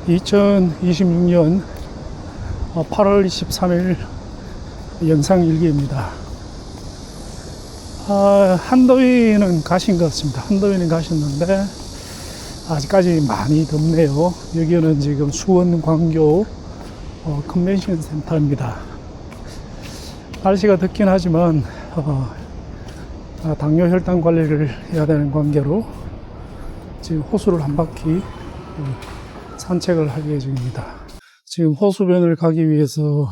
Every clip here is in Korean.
2026년 8월 23일 영상일기입니다. 한더위는 가신 것 같습니다. 한더위는 가셨는데 아직까지 많이 덥네요. 여기는 지금 수원 광교 컨벤션 센터입니다. 날씨가 덥긴 하지만 당뇨 혈당 관리를 해야 되는 관계로 지금 호수를 한 바퀴 산책을 할 예정입니다. 지금 호수변을 가기 위해서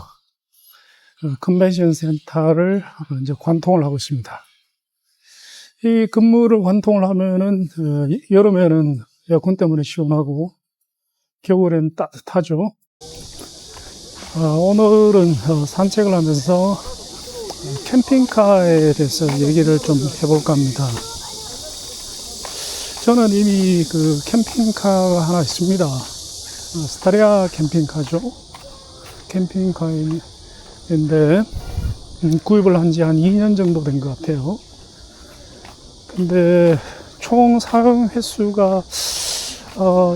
컨벤션 센터를 이제 관통을 하고 있습니다. 이 건물을 관통을 하면은 여름에는 에어컨 때문에 시원하고 겨울에는 따뜻하죠. 오늘은 산책을 하면서 캠핑카에 대해서 얘기를 좀 해볼까 합니다. 저는 이미 그 캠핑카가 하나 있습니다. 스타리아 캠핑카죠. 캠핑카인데 구입을 한 지 한 2년 정도 된 것 같아요. 근데 총 사용 횟수가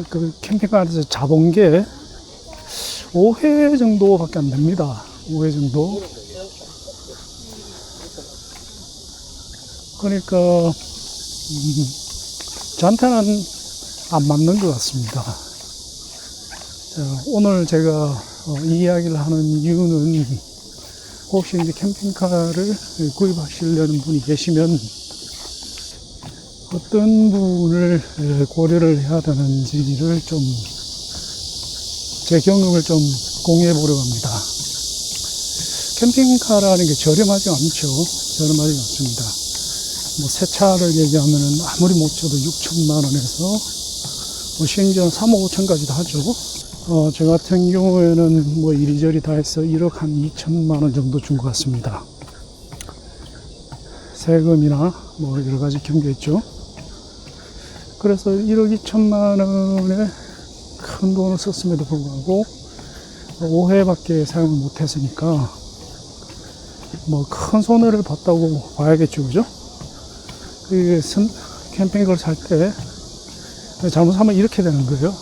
그 캠핑카 안에서 잡은 게 5회 정도밖에 안 됩니다. 5회 정도. 그러니까 저한테는 안 맞는 것 같습니다. 자, 오늘 제가 이 이야기를 하는 이유는 혹시 이제 캠핑카를 구입하시려는 분이 계시면 어떤 부분을 고려를 해야 되는지를 좀 제 경험을 좀 공유해 보려고 합니다. 캠핑카라는 게 저렴하지 않죠. 저렴하지 않습니다. 뭐 새 차를 얘기하면은 아무리 못 쳐도 6천만 원에서 뭐 심지어 3억 5천까지도 하죠. 저 같은 경우에는 뭐 이리저리 다 해서 1억 한 2천만 원 정도 준 것 같습니다. 세금이나 뭐 여러 가지 경계했죠. 그래서 1억 2천만 원에 큰 돈을 썼음에도 불구하고 5회밖에 사용을 못 했으니까 뭐 큰 손해를 봤다고 봐야겠죠, 그죠? 캠핑카를 살 때 잘못하면 이렇게 되는 거예요.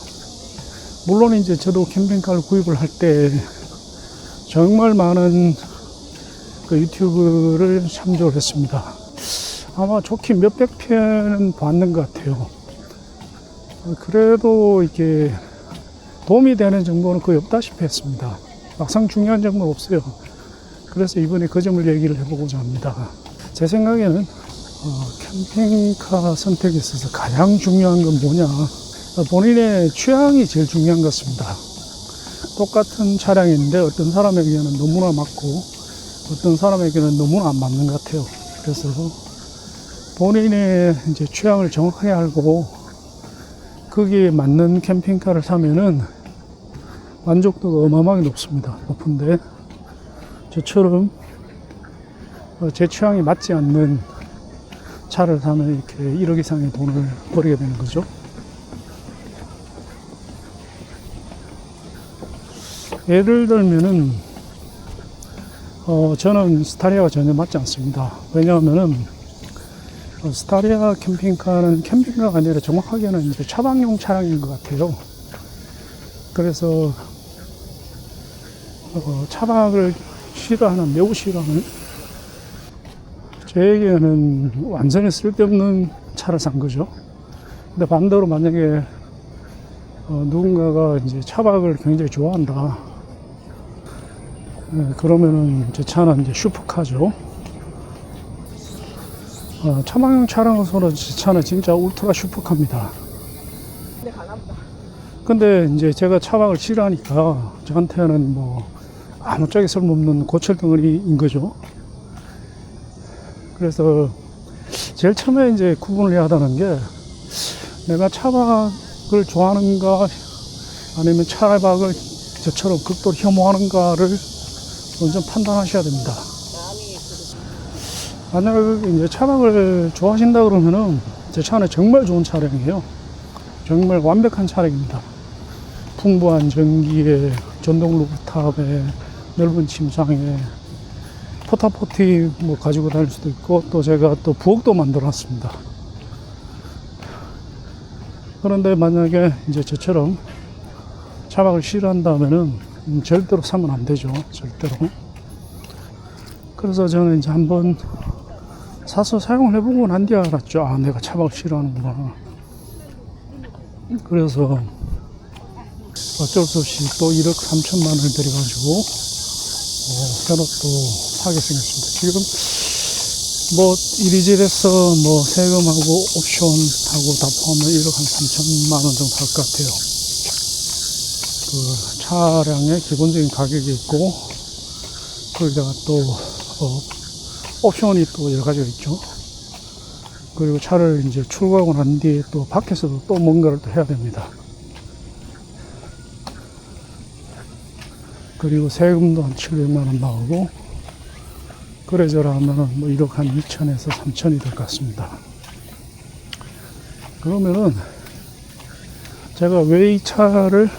물론 이제 저도 캠핑카를 구입을 할 때 정말 많은 그 유튜브를 참조를 했습니다. 아마 좋게 몇백 편은 봤는 것 같아요. 그래도 이게 도움이 되는 정보는 거의 없다시피 했습니다. 막상 중요한 정보는 없어요. 그래서 이번에 그 점을 얘기를 해보고자 합니다. 제 생각에는 캠핑카 선택에 있어서 가장 중요한 건 뭐냐, 본인의 취향이 제일 중요한 것 같습니다. 똑같은 차량인데 어떤 사람에게는 너무나 맞고 어떤 사람에게는 너무나 안 맞는 것 같아요. 그래서 본인의 이제 취향을 정확하게 알고 거기에 맞는 캠핑카를 사면은 만족도가 어마어마하게 높은데 저처럼 제 취향이 맞지 않는 차를 사면 이렇게 1억 이상의 돈을 버리게 되는 거죠. 예를 들면은 저는 스타리아가 전혀 맞지 않습니다. 왜냐하면은 스타리아 캠핑카는 캠핑카가 아니라 정확하게는 이제 차박용 차량인 것 같아요. 그래서 차박을 싫어하는, 매우 싫어하는, 저에게는 완전히 쓸데없는 차를 산 거죠. 근데 반대로 만약에 누군가가 이제 차박을 굉장히 좋아한다, 그러면은 제 차는 이제 슈퍼카죠. 차박용 차량으로서 제 차는 진짜 울트라 슈퍼카입니다. 근데 이제 제가 차박을 싫어하니까 저한테는 뭐 아무짝에 쓸모없는 고철덩어리인 거죠. 그래서 제일 처음에 이제 구분을 해야 하는 게 내가 차박을 좋아하는가 아니면 차박을 저처럼 극도로 혐오하는가를 먼저 판단하셔야 됩니다. 만약에 이제 차박을 좋아하신다 그러면은 제 차는 정말 좋은 차량이에요. 정말 완벽한 차량입니다. 풍부한 전기에, 전동 루프탑에, 넓은 침상에, 포타포티 뭐 가지고 다닐 수도 있고, 또 제가 또 부엌도 만들어 놨습니다. 그런데 만약에 이제 저처럼 차박을 싫어한다면은 절대로 사면 안 되죠. 절대로. 그래서 저는 이제 한번 사서 사용을 해보고 난 뒤에 알았죠. 아, 내가 차박을 싫어하는구나. 그래서 어쩔 수 없이 또 1억 3천만 원을 들여가지고 새로 또 사게 생겼습니다. 지금 뭐 이리저리해서 뭐 세금하고 옵션하고 다 포함하면 1억 한 3천만 원 정도 할 것 같아요. 그 차량의 기본적인 가격이 있고 거기다가 또 옵션이 또 여러 가지가 있죠. 그리고 차를 이제 출고하고 난 뒤에 또 밖에서도 또 뭔가를 또 해야 됩니다. 그리고 세금도 한 700만 원 나오고 그래저래 하면은 뭐 1억 한 2천에서 3천이 될 것 같습니다. 그러면은 제가 왜 이 차를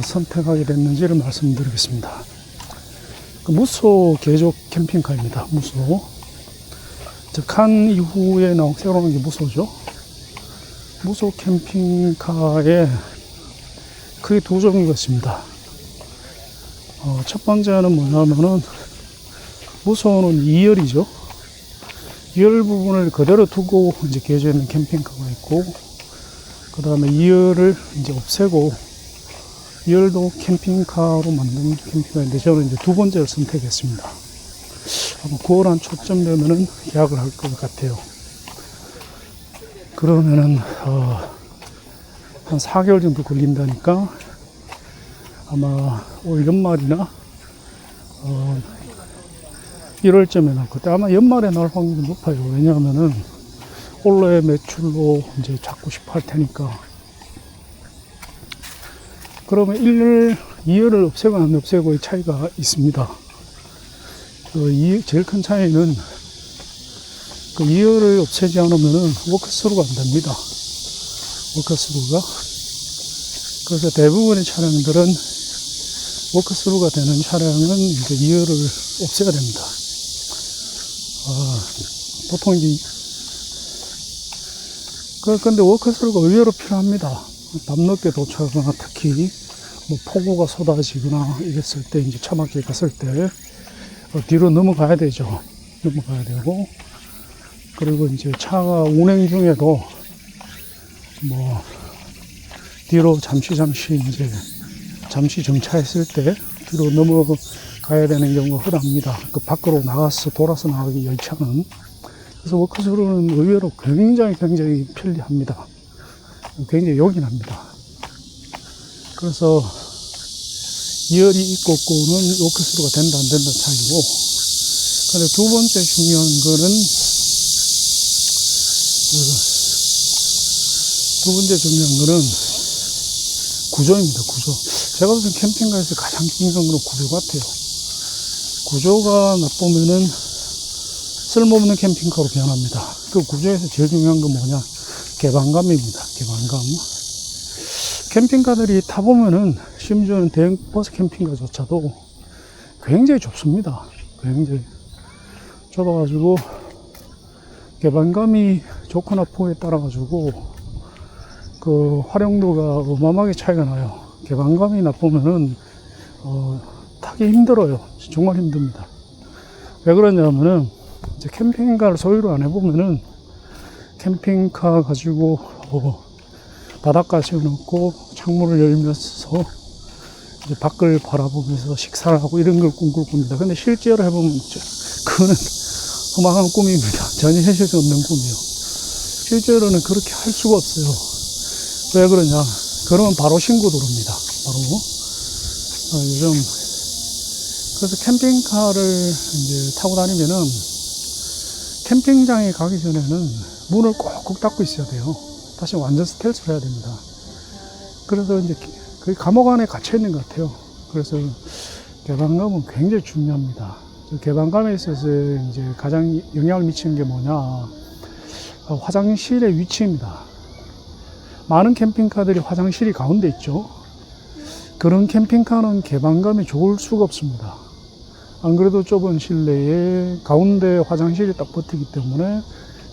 선택하게 됐는지를 말씀드리겠습니다. 그 무소 개조 캠핑카입니다. 무소. 즉 칸 이후에 새로 나온 게 무소죠. 무소 캠핑카에 크게 두 종류가 있습니다. 첫 번째는 뭐냐면은 무소는 2열이죠. 2열 부분을 그대로 두고 이제 개조했는 캠핑카가 있고, 그 다음에 2열을 이제 없애고 2열도 캠핑카로 만든 캠핑카인데 저는 이제 두 번째를 선택했습니다. 아마 9월 한 초쯤 되면은 계약을 할 것 같아요. 그러면은 한 4개월 정도 걸린다니까 아마 올 연말이나 1월쯤에 나올 것 같아요. 아마 연말에 나올 확률이 높아요. 왜냐하면은 올해 매출로 이제 잡고 싶어 할 테니까. 그러면 2열을 없애고 안 없애고의 차이가 있습니다. 제일 큰 차이는 그 2열을 없애지 않으면은 워크스루가 안 됩니다. 워크스루가. 그래서 대부분의 차량들은 워크스루가 되는 차량은 이제 2열을 없애야 됩니다. 보통 이제 근데 워크스루가 의외로 필요합니다. 밤늦게 도착하거나 특히 뭐 폭우가 쏟아지거나 이랬을 때 이제 차 막히게 갔을 때 뒤로 넘어가야 되죠. 넘어가야 되고, 그리고 이제 차가 운행 중에도 뭐 뒤로 잠시 이제 잠시 정차했을 때 뒤로 넘어가야 되는 경우가 흔합니다. 그 밖으로 나가서 돌아서 나가기 열차는. 그래서 워크스루는 의외로 굉장히 편리합니다. 굉장히 요긴합니다. 그래서 2열이 있고 없고는 워크스루가 된다 안 된다 차이고, 근데 두 번째 중요한 거는 구조입니다. 구조. 제가 무슨 캠핑카에서 가장 중요한 건 구조 같아요. 구조가 나쁘면은 쓸모없는 캠핑카로 변합니다. 그 구조에서 제일 중요한 건 뭐냐? 개방감입니다. 개방감. 캠핑카들이 타보면은 심지어는 대형 버스 캠핑카조차도 굉장히 좁습니다. 굉장히 좁아가지고 개방감이 좋고 나쁘고에 따라가지고 그 활용도가 어마어마하게 차이가 나요. 개방감이 나쁘면은 타기 힘들어요. 정말 힘듭니다. 왜 그러냐면은 이제 캠핑카를 소유를 안 해보면은 캠핑카 가지고 바닷가 세워놓고 창문을 열면서 이제 밖을 바라보면서 식사를 하고 이런 걸 꿈꿀 겁니다. 근데 실제로 해보면 그거는 허망한 꿈입니다. 전혀 현실이 없는 꿈이에요. 실제로는 그렇게 할 수가 없어요. 왜 그러냐? 그러면 바로 신고 들어옵니다. 바로 요즘 그래서 캠핑카를 이제 타고 다니면은 캠핑장에 가기 전에는 문을 꼭꼭 닫고 있어야 돼요. 다시 완전 스텔스로 해야 됩니다. 그래서 이제 그 감옥 안에 갇혀 있는 것 같아요. 그래서 개방감은 굉장히 중요합니다. 개방감에 있어서 이제 가장 영향을 미치는 게 뭐냐? 화장실의 위치입니다. 많은 캠핑카들이 화장실이 가운데 있죠. 그런 캠핑카는 개방감이 좋을 수가 없습니다. 안 그래도 좁은 실내에 가운데 화장실이 딱 붙기 때문에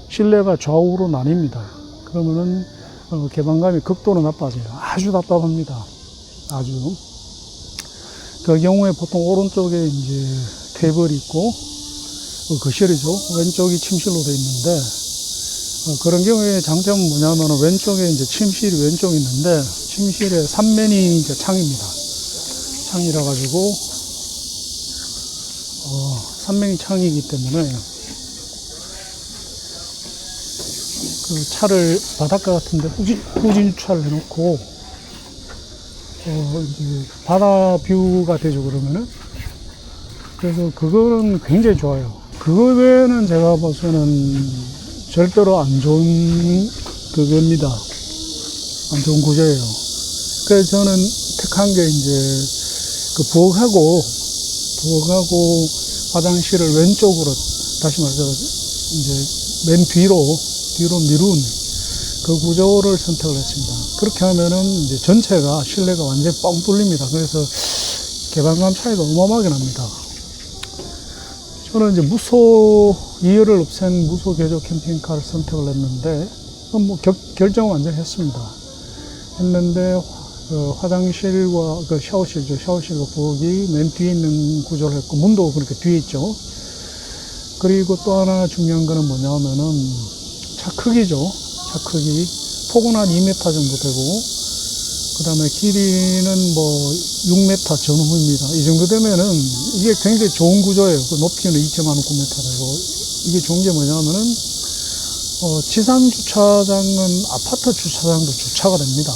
실내가 좌우로 나뉩니다. 그러면은 개방감이 극도로 나빠져요. 아주 답답합니다. 아주. 그 경우에 보통 오른쪽에 이제 테이블이 있고, 거실이죠. 왼쪽이 침실로 되어 있는데, 그런 경우에 장점은 뭐냐면 왼쪽에 이제 침실이 왼쪽에 있는데, 침실에 3면이 이제 창입니다. 창이라 가지고, 3면이 창이기 때문에, 그 차를 바닷가 같은데 후진 주차를 해놓고, 이제 바다 뷰가 되죠, 그러면은. 그래서 그거는 굉장히 좋아요. 그거 외에는 제가 봐서는 절대로 안 좋은 그겁니다. 안 좋은 구조예요. 그래서 저는 택한 게 이제 그 부엌하고 화장실을 왼쪽으로, 다시 말해서 이제 맨 뒤로 미룬 그 구조를 선택을 했습니다. 그렇게 하면은 이제 전체가 실내가 완전히 뻥 뚫립니다. 그래서 개방감 차이가 어마어마하게 납니다. 저는 이제 무소 2열을 없앤 무소 개조 캠핑카를 선택을 했는데, 뭐 결정은 완전히 했습니다. 했는데 화장실과 그 샤워실과 부엌이 맨 뒤에 있는 구조를 했고, 문도 그렇게 뒤에 있죠. 그리고 또 하나 중요한 거는 뭐냐면은 차 크기죠. 차 크기. 폭은 한 2m 정도 되고, 그 다음에 길이는 뭐 6m 전후입니다. 이 정도 되면은 이게 굉장히 좋은 구조예요. 그 높이는 2.9m 되고, 이게 좋은 게 뭐냐면은, 지상 주차장은 아파트 주차장도 주차가 됩니다.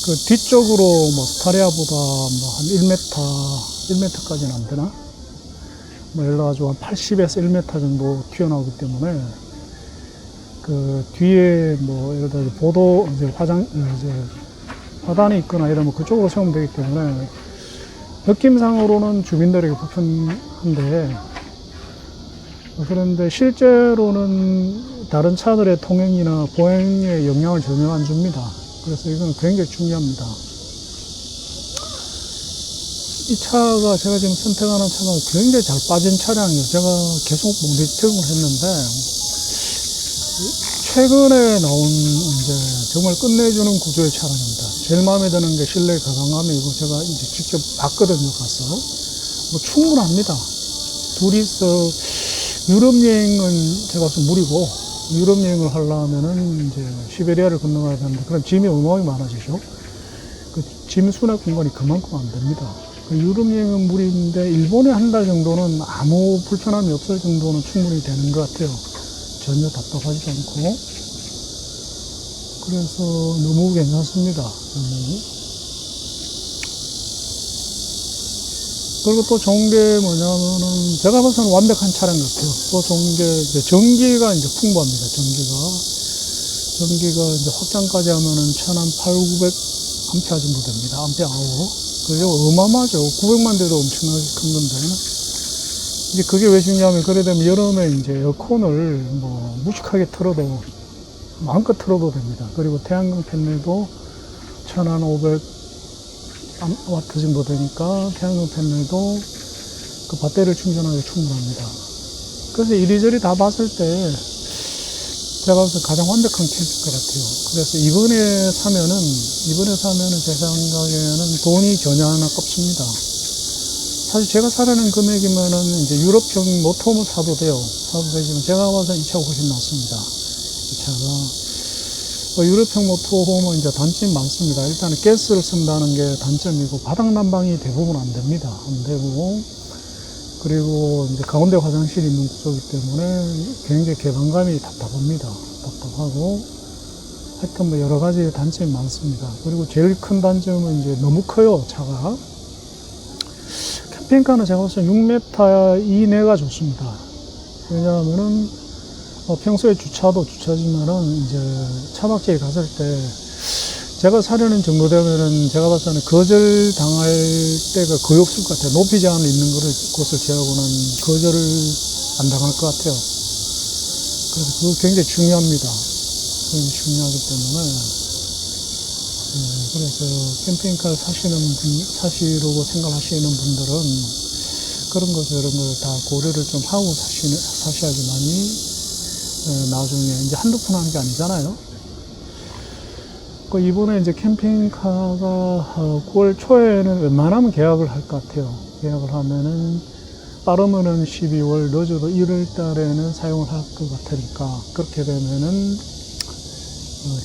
그 뒤쪽으로 뭐 스타리아보다 뭐 한 1m까지는 안 되나? 뭐 예를 들어가지고 한 80에서 1m 정도 튀어나오기 때문에, 그 뒤에 뭐 예를 들어 보도 이제 화단이 있거나 이러면 그쪽으로 세우면 되기 때문에 느낌상으로는 주민들에게 불편한데, 그런데 실제로는 다른 차들의 통행이나 보행에 영향을 전혀 안 줍니다. 그래서 이건 굉장히 중요합니다. 이 차가 제가 지금 선택하는 차가 굉장히 잘 빠진 차량이에요. 제가 계속 모니터링을 했는데, 최근에 나온 이제 정말 끝내주는 구조의 차량입니다. 제일 마음에 드는 게 실내 가강감이고, 제가 이제 직접 봤거든요, 가서. 뭐 충분합니다. 둘이서 유럽 여행은 제가 봐서 무리고, 유럽 여행을 하려면은 이제 시베리아를 건너가야 되는데, 그럼 짐이 어마어마하게 많아지죠. 그 짐 수납 공간이 그만큼 안 됩니다. 그 유럽 여행은 무리인데, 일본에 한 달 정도는 아무 불편함이 없을 정도는 충분히 되는 것 같아요. 전혀 답답하지도 않고. 그래서 너무 괜찮습니다. 너무. 그리고 또 좋은 게 뭐냐면은, 제가 봐서는 완벽한 차량 같아요. 또 좋은 게 이제 전기가 이제 풍부합니다. 전기가 이제 확장까지 하면은 1800, 900 암페어 정도 됩니다. 암페어 아워. 그게 어마어마하죠. 900만 대도 엄청나게 큰 건데. 이제 그게 왜 중요하면, 그래 되면 여름에 이제 에어컨을 뭐 무식하게 틀어도, 마음껏 틀어도 됩니다. 그리고 태양광 패널도 1500 와트 정도 되니까 태양광 패널도 그 배터리를 충전하기 충분합니다. 그래서 이리저리 다 봤을 때 제가 봐서 가장 완벽한 캠핑카 같아요. 그래서 이번에 사면은 제 생각에는 돈이 전혀 안 아깝습니다. 사실 제가 사려는 금액이면은 이제 유럽형 모터홈을 사도 되지만, 제가 봐서 이 차가 훨씬 낫습니다. 이 차가. 유럽형 모터홈은 이제 단점이 많습니다. 일단은 가스를 쓴다는 게 단점이고, 바닥 난방이 대부분 안 됩니다. 안 되고, 그리고 이제 가운데 화장실이 있는 구조이기 때문에 굉장히 개방감이 답답하고, 하여튼 뭐 여러 가지 단점이 많습니다. 그리고 제일 큰 단점은 이제 너무 커요, 차가. 캠핑카는 제가 봤을 때 6m 이내가 좋습니다. 왜냐하면은, 평소에 주차지만은 이제 차박지에 갔을 때, 제가 사려는 정도 되면은 제가 봤을 때는 거절 당할 때가 거의 없을 것 같아요. 높이 제한 있는 곳을 제하고는 거절을 안 당할 것 같아요. 그래서 그거 굉장히 중요합니다. 굉장히 중요하기 때문에. 그래서 캠핑카를 사시려고 생각하시는 분들은 그런 거 저런 걸 다 고려를 좀 하고 사셔야지만이 나중에 이제 한두 푼 하는 게 아니잖아요. 그 이번에 이제 캠핑카가 9월 초에는 웬만하면 계약을 할 것 같아요. 계약을 하면은 빠르면은 12월, 늦어도 1월 달에는 사용을 할 것 같으니까 그렇게 되면은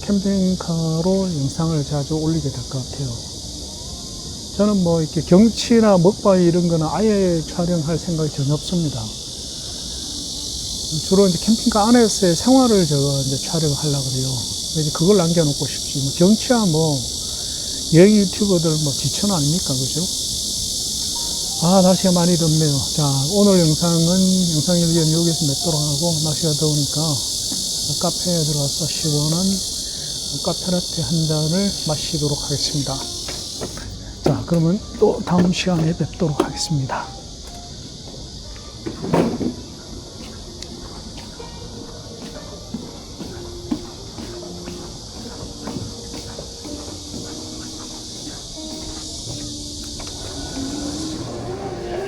캠핑카로 영상을 자주 올리게 될 것 같아요. 저는 뭐 이렇게 경치나 먹방 이런 거는 아예 촬영할 생각이 전혀 없습니다. 주로 이제 캠핑카 안에서의 생활을 제가 이제 촬영하려고 그래요. 이제 그걸 남겨놓고 싶지. 뭐 경치야 뭐 여행 유튜버들 뭐 지천 아닙니까, 그죠? 아, 날씨가 많이 덥네요. 자, 오늘 영상 일기는 여기서 맺도록 하고, 날씨가 더우니까 카페에 들어가서 시원한 카페라떼 한 잔을 마시도록 하겠습니다. 자, 그러면 또 다음 시간에 뵙도록 하겠습니다.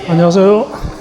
안녕하세요.